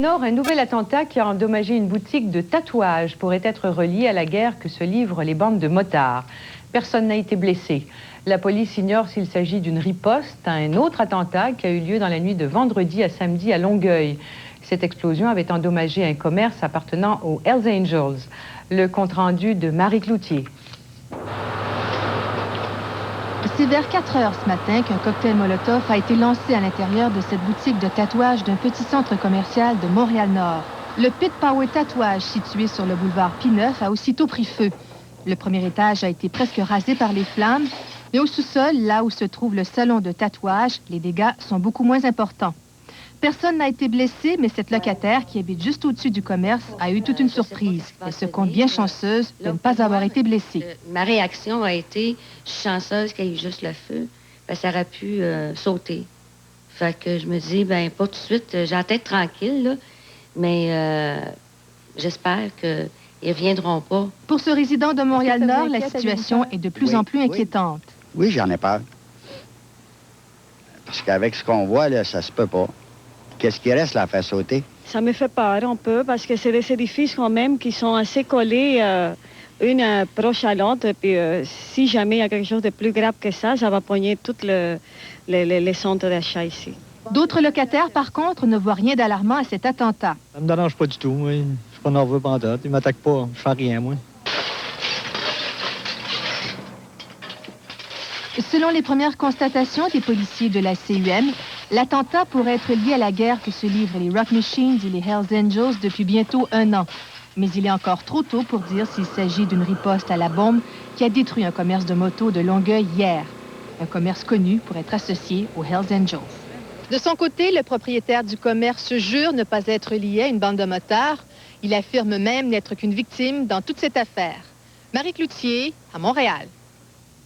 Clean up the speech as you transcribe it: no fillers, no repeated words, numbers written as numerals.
Nord, un nouvel attentat qui a endommagé une boutique de tatouages pourrait être relié à la guerre que se livrent les bandes de motards. Personne n'a été blessé. La police ignore s'il s'agit d'une riposte à un autre attentat qui a eu lieu dans la nuit de vendredi à samedi à Longueuil. Cette explosion avait endommagé un commerce appartenant aux Hells Angels. Le compte-rendu de Marie Cloutier. C'est vers 4 heures ce matin qu'un cocktail Molotov a été lancé à l'intérieur de cette boutique de tatouage d'un petit centre commercial de Montréal-Nord. Le Pit Power Tatouage, situé sur le boulevard P9, a aussitôt pris feu. Le premier étage a été presque rasé par les flammes, mais au sous-sol, là où se trouve le salon de tatouage, les dégâts sont beaucoup moins importants. Personne n'a été blessé, mais cette locataire qui habite juste au-dessus du commerce a eu toute une surprise. Elle se compte bien chanceuse de ne pas avoir été blessée. Ma réaction a été, je suis chanceuse qu'il y ait eu juste le feu, parce que ça aurait pu sauter. Fait que je me dis, ben pas tout de suite, j'ai la tête tranquille, là, mais j'espère qu'ils ne reviendront pas. Pour ce résident de Montréal-Nord, la situation est de plus en plus inquiétante. Oui, j'en ai peur. Parce qu'avec ce qu'on voit, là, ça se peut pas. Qu'est-ce qui reste là à faire sauter? Ça me fait peur un peu parce que c'est des édifices quand même qui sont assez collés une proche à l'autre. Puis si jamais il y a quelque chose de plus grave que ça va pogner tous les centres d'achat ici. D'autres locataires, par contre, ne voient rien d'alarmant à cet attentat. Ça me dérange pas du tout. Oui. Je suis pas nerveux pantoute. Ils m'attaquent pas. Je fais rien, moi. Selon les premières constatations des policiers de la CUM, l'attentat pourrait être lié à la guerre que se livrent les Rock Machines et les Hells Angels depuis bientôt 1 an. Mais il est encore trop tôt pour dire s'il s'agit d'une riposte à la bombe qui a détruit un commerce de motos de Longueuil hier. Un commerce connu pour être associé aux Hells Angels. De son côté, le propriétaire du commerce jure ne pas être lié à une bande de motards. Il affirme même n'être qu'une victime dans toute cette affaire. Marie Cloutier, à Montréal.